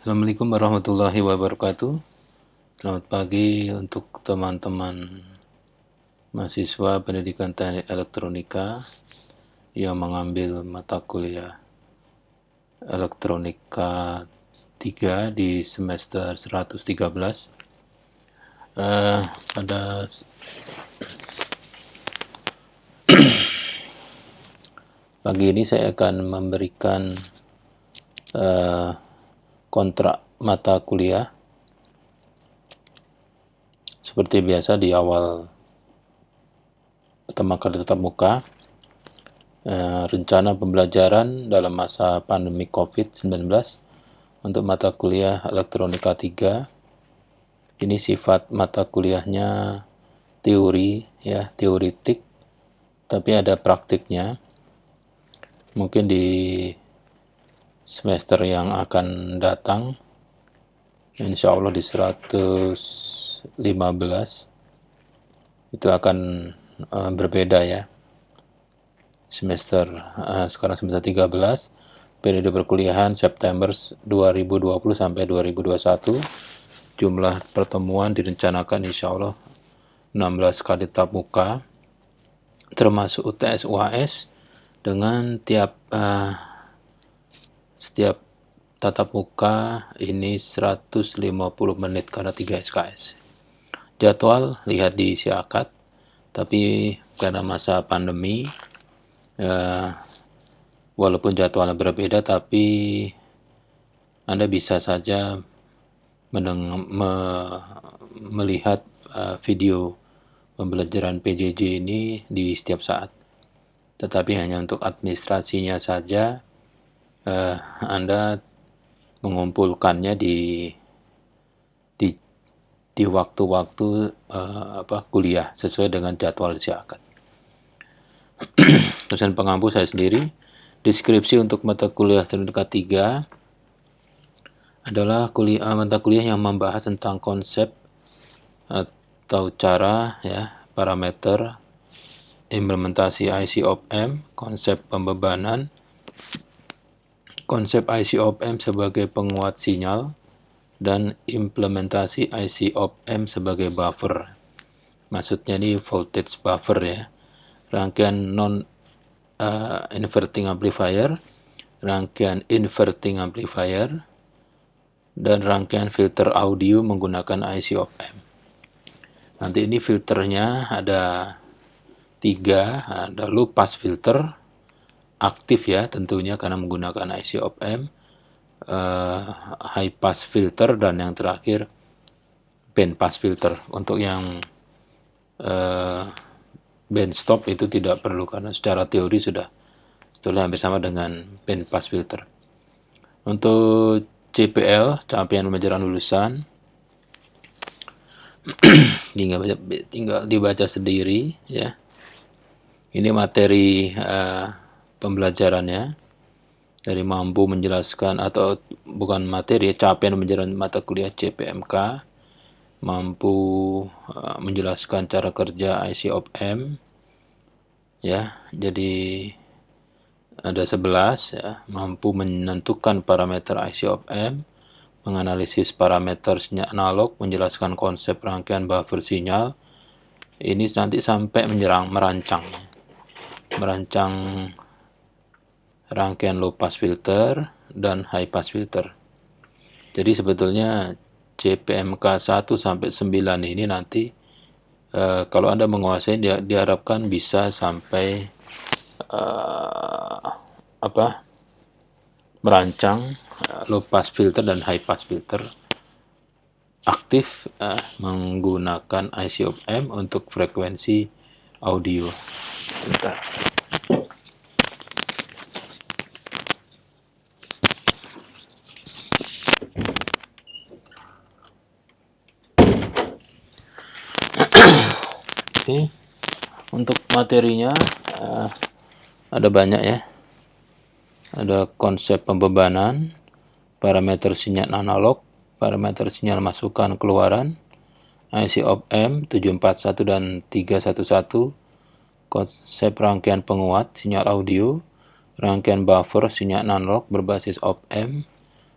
Assalamualaikum warahmatullahi wabarakatuh. Selamat pagi untuk teman-teman mahasiswa pendidikan teknik elektronika yang mengambil mata kuliah elektronika 3 di semester 113. Pada pagi ini saya akan memberikan kontrak mata kuliah. Seperti biasa di awal pertama kali tatap muka, rencana pembelajaran dalam masa pandemi COVID-19 untuk mata kuliah elektronika 3. Ini sifat mata kuliahnya teori, ya, teoritik, tapi ada praktiknya. Mungkin di semester yang akan datang, insya Allah di 115, itu akan berbeda ya. Sekarang semester 13, periode perkuliahan September 2020 sampai 2021. Jumlah pertemuan direncanakan insya Allah 16 kali tatap muka, termasuk UTS UAS, dengan setiap tatap muka ini 150 menit karena 3 SKS. Jadwal lihat di siakat, tapi karena masa pandemi, walaupun jadwalnya berbeda, tapi Anda bisa saja melihat video pembelajaran PJJ ini di setiap saat. Tetapi hanya untuk administrasinya saja, Anda mengumpulkannya di waktu-waktu kuliah sesuai dengan jadwal siakat. Dosen pengampu saya sendiri. Deskripsi untuk mata kuliah elektronika 3 adalah mata kuliah yang membahas tentang konsep atau cara, ya, parameter, implementasi IC op-amp, konsep pembebanan, konsep IC op-amp sebagai penguat sinyal, dan implementasi IC op-amp sebagai buffer. Maksudnya ini voltage buffer ya. Rangkaian non-inverting amplifier, rangkaian inverting amplifier, dan rangkaian filter audio menggunakan IC op-amp. Nanti ini filternya ada 3, ada low pass filter, aktif ya tentunya karena menggunakan IC op-amp, high pass filter, dan yang terakhir band pass filter. Untuk yang band stop itu tidak perlu karena secara teori sudah hampir sama dengan band pass filter. Untuk CPL, capaian pembelajaran lulusan, tinggal dibaca sendiri ya. Ini materi pembelajarannya, dari mampu menjelaskan, atau bukan materi, capaian pembelajaran mata kuliah CPMK, mampu menjelaskan cara kerja IC op-amp ya. Jadi ada 11 ya, mampu menentukan parameter IC op-amp, menganalisis parameter sinyal analog, menjelaskan konsep rangkaian buffer sinyal. Ini nanti sampai merancang rangkaian low pass filter dan high pass filter. Jadi sebetulnya CPMK 1 sampai 9 ini nanti kalau Anda menguasai, diharapkan bisa sampai merancang low pass filter dan high pass filter aktif menggunakan IC op-amp untuk frekuensi audio. Bentar. Oke. Untuk materinya ada banyak ya. Ada konsep pembebanan, parameter sinyal analog, parameter sinyal masukan keluaran, IC op-amp 741 dan 311, konsep rangkaian penguat sinyal audio, rangkaian buffer sinyal analog berbasis op-amp,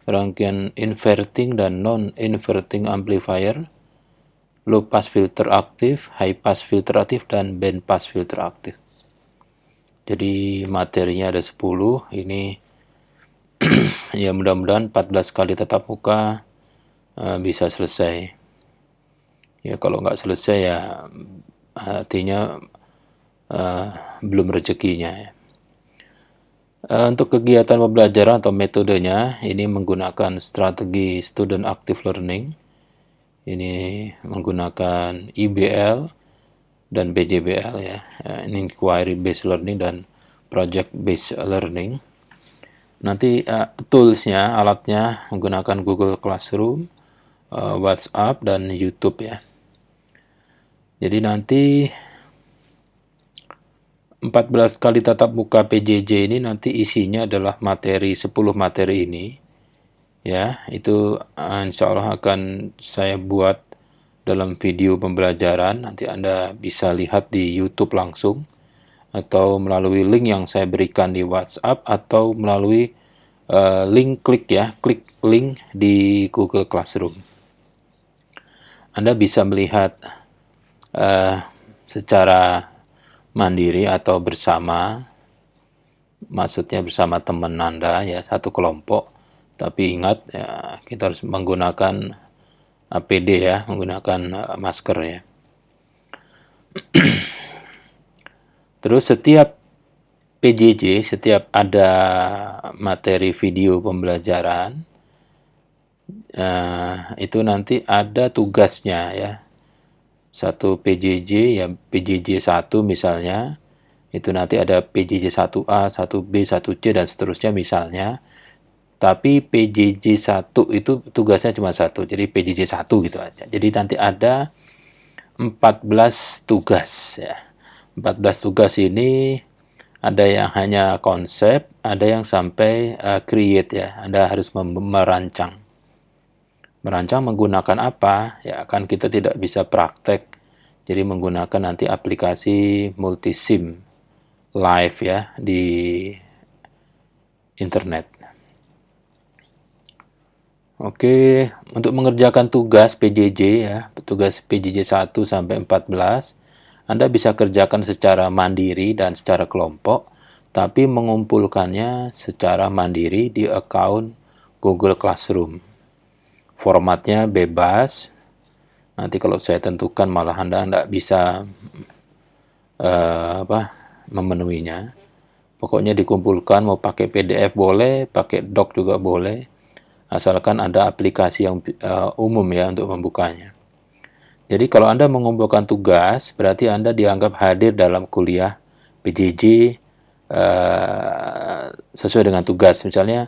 rangkaian inverting dan non-inverting amplifier, low pass filter aktif, high pass filter aktif, dan band pass filter aktif. Jadi materinya ada 10, ini ya mudah-mudahan 14 kali tatap muka bisa selesai. Ya kalau nggak selesai ya artinya belum rezekinya ya. Untuk kegiatan pembelajaran atau metodenya, ini menggunakan strategi Student Active Learning. Ini menggunakan IBL dan BJBL ya. Ini Inquiry Based Learning dan Project Based Learning. Nanti toolsnya, alatnya menggunakan Google Classroom, WhatsApp, dan YouTube ya. Jadi nanti 14 kali tatap muka PJJ ini nanti isinya adalah materi, 10 materi ini. Ya, itu insya Allah akan saya buat dalam video pembelajaran. Nanti Anda bisa lihat di YouTube langsung, atau melalui link yang saya berikan di WhatsApp, atau melalui klik link di Google Classroom. Anda bisa melihat secara mandiri atau bersama, maksudnya bersama teman Anda ya, satu kelompok. Tapi ingat ya, kita harus menggunakan APD ya, menggunakan masker ya. Terus setiap PJJ, setiap ada materi video pembelajaran, itu nanti ada tugasnya ya. Satu PJJ ya, PJJ 1 misalnya, itu nanti ada PJJ 1A, 1B, 1C, dan seterusnya misalnya. Tapi PJJ 1 itu tugasnya cuma satu, jadi PJJ 1 gitu aja. Jadi nanti ada 14 tugas ya. 14 tugas ini ada yang hanya konsep, ada yang sampai create ya. Anda harus merancang. Merancang menggunakan apa? Ya kan kita tidak bisa praktek. Jadi menggunakan nanti aplikasi multisim live ya di internet. Oke, untuk mengerjakan tugas PJJ ya, tugas PJJ 1 sampai 14, Anda bisa kerjakan secara mandiri dan secara kelompok, tapi mengumpulkannya secara mandiri di akun Google Classroom. Formatnya bebas. Nanti kalau saya tentukan malah Anda tidak bisa memenuhinya. Pokoknya dikumpulkan, mau pakai PDF boleh, pakai doc juga boleh, asalkan ada aplikasi yang umum ya untuk membukanya. Jadi kalau Anda mengumpulkan tugas, berarti Anda dianggap hadir dalam kuliah PJJ sesuai dengan tugas. Misalnya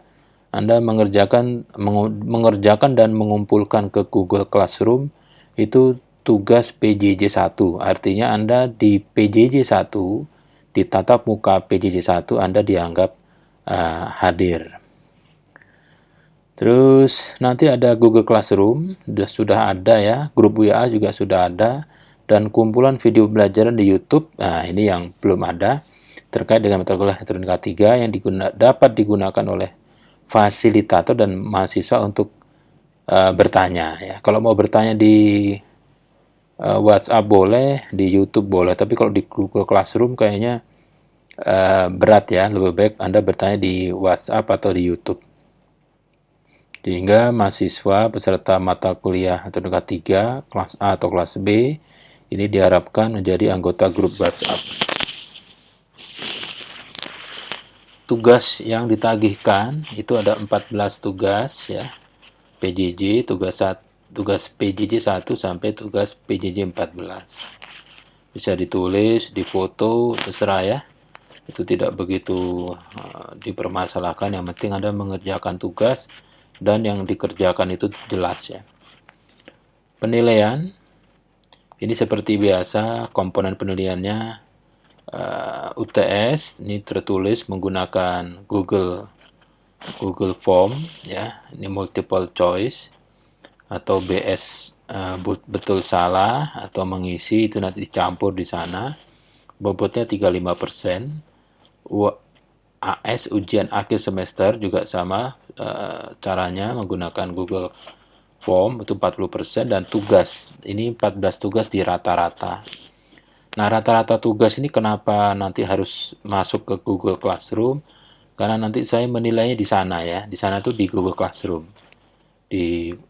Anda mengerjakan dan mengumpulkan ke Google Classroom, itu tugas PJJ 1. Artinya Anda di PJJ 1, di tatap muka PJJ 1, Anda dianggap hadir. Terus nanti ada Google Classroom, sudah ada ya, grup WA juga sudah ada, dan kumpulan video pembelajaran di YouTube. Nah, ini yang belum ada terkait dengan mata kuliah elektronika 3 yang dapat digunakan oleh fasilitator dan mahasiswa untuk bertanya ya. Kalau mau bertanya di WhatsApp boleh, di YouTube boleh, tapi kalau di Google Classroom kayaknya berat ya, lebih baik Anda bertanya di WhatsApp atau di YouTube. Sehingga mahasiswa peserta mata kuliah elektronika 3 kelas A atau kelas B ini diharapkan menjadi anggota grup WhatsApp. Tugas yang ditagihkan itu ada 14 tugas ya. PJJ, tugas PJJ 1 sampai tugas PJJ 14. Bisa ditulis, difoto, terserah ya. Itu tidak begitu dipermasalahkan, yang penting Anda mengerjakan tugas dan yang dikerjakan itu jelas ya. Penilaian, ini seperti biasa, komponen penilaiannya UTS, ini tertulis menggunakan Google Form ya, ini multiple choice, atau BS betul salah atau mengisi, itu nanti dicampur di sana. Bobotnya 35%. AS ujian akhir semester juga sama, caranya menggunakan Google Form itu 40% dan tugas. Ini 14 tugas di rata-rata. Nah, rata-rata tugas ini kenapa nanti harus masuk ke Google Classroom? Karena nanti saya menilainya di sana ya. Di sana tuh di Google Classroom.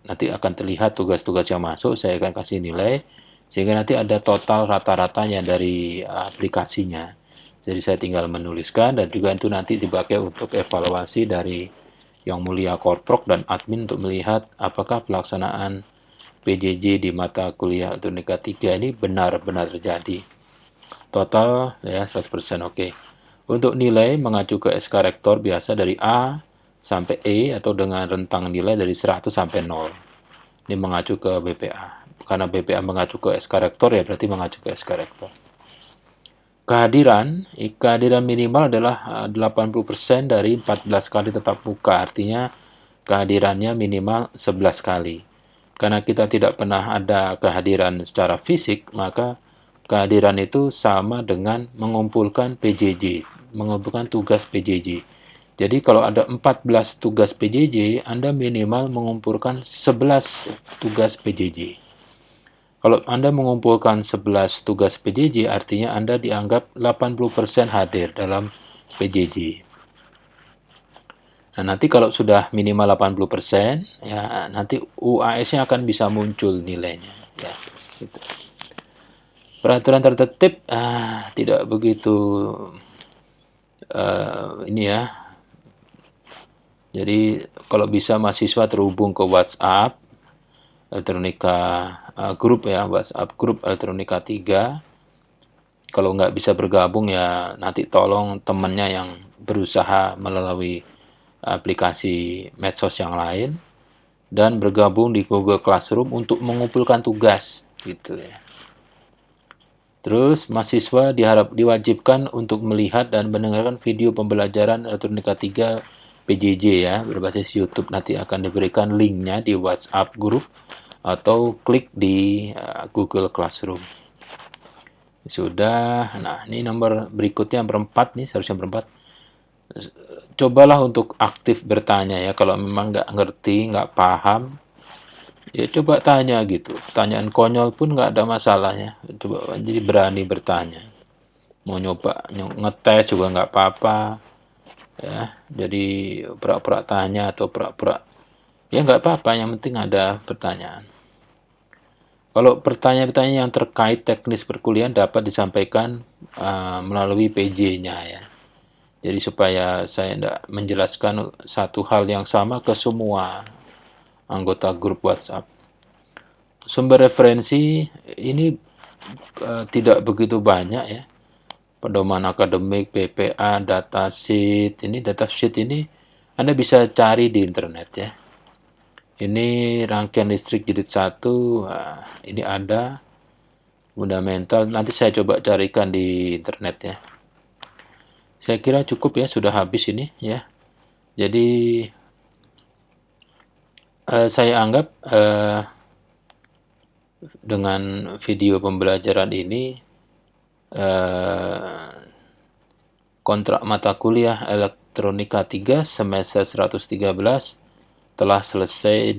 Nanti akan terlihat tugas-tugas yang masuk, saya akan kasih nilai sehingga nanti ada total rata-ratanya dari aplikasinya. Jadi saya tinggal menuliskan dan juga itu nanti dipakai untuk evaluasi dari Yang Mulia Korprok dan admin untuk melihat apakah pelaksanaan PJJ di mata kuliah elektronika 3 ini benar-benar terjadi. Total ya 100% oke. Untuk nilai mengacu ke SK Rektor biasa dari A sampai E atau dengan rentang nilai dari 100 sampai 0. Ini mengacu ke BPA. Karena BPA mengacu ke SK Rektor ya berarti mengacu ke SK Rektor. Kehadiran minimal adalah 80% dari 14 kali tetap muka. Artinya kehadirannya minimal 11 kali. Karena kita tidak pernah ada kehadiran secara fisik, maka kehadiran itu sama dengan mengumpulkan PJJ, mengumpulkan tugas PJJ. Jadi kalau ada 14 tugas PJJ, Anda minimal mengumpulkan 11 tugas PJJ. Kalau Anda mengumpulkan 11 tugas PJJ, artinya Anda dianggap 80% hadir dalam PJJ. Nah, nanti kalau sudah minimal 80%, ya nanti UAS-nya akan bisa muncul nilainya. Ya, gitu. Peraturan tertib tidak begitu ini ya. Jadi kalau bisa mahasiswa terhubung ke WhatsApp elektronika grup ya, WhatsApp grup elektronika 3. Kalau nggak bisa bergabung ya nanti tolong temannya yang berusaha melalui aplikasi medsos yang lain dan bergabung di Google Classroom untuk mengumpulkan tugas gitu ya. Terus mahasiswa diwajibkan untuk melihat dan mendengarkan video pembelajaran elektronika 3 PJJ ya berbasis YouTube. Nanti akan diberikan linknya di WhatsApp group atau klik di Google Classroom. Sudah. Nah, ini nomor berikutnya yang berempat nih, seharusnya berempat. Cobalah untuk aktif bertanya ya. Kalau memang nggak ngerti, nggak paham, ya coba tanya gitu. Pertanyaan konyol pun nggak ada masalahnya. Coba jadi berani bertanya. Mau nyoba ngetes juga nggak apa-apa. Ya, jadi pura-pura tanya atau pura-pura ya nggak apa-apa. Yang penting ada pertanyaan. Kalau pertanyaan-pertanyaan yang terkait teknis perkuliahan dapat disampaikan melalui PJ-nya ya. Jadi supaya saya tidak menjelaskan satu hal yang sama ke semua anggota grup WhatsApp. Sumber referensi ini tidak begitu banyak ya. Pedoman akademik, PPA, datasheet. Datasheet ini Anda bisa cari di internet ya. Ini rangkaian listrik jilid 1, ini ada fundamental, nanti saya coba carikan di internet ya. Saya kira cukup ya, sudah habis ini ya. Jadi saya anggap dengan video pembelajaran ini kontrak mata kuliah elektronika 3 semester 113 telah selesai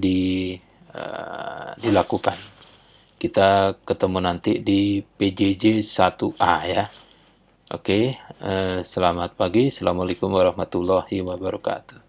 dilakukan. Kita ketemu nanti di PJJ 1A ya. Oke, selamat pagi. Assalamualaikum warahmatullahi wabarakatuh.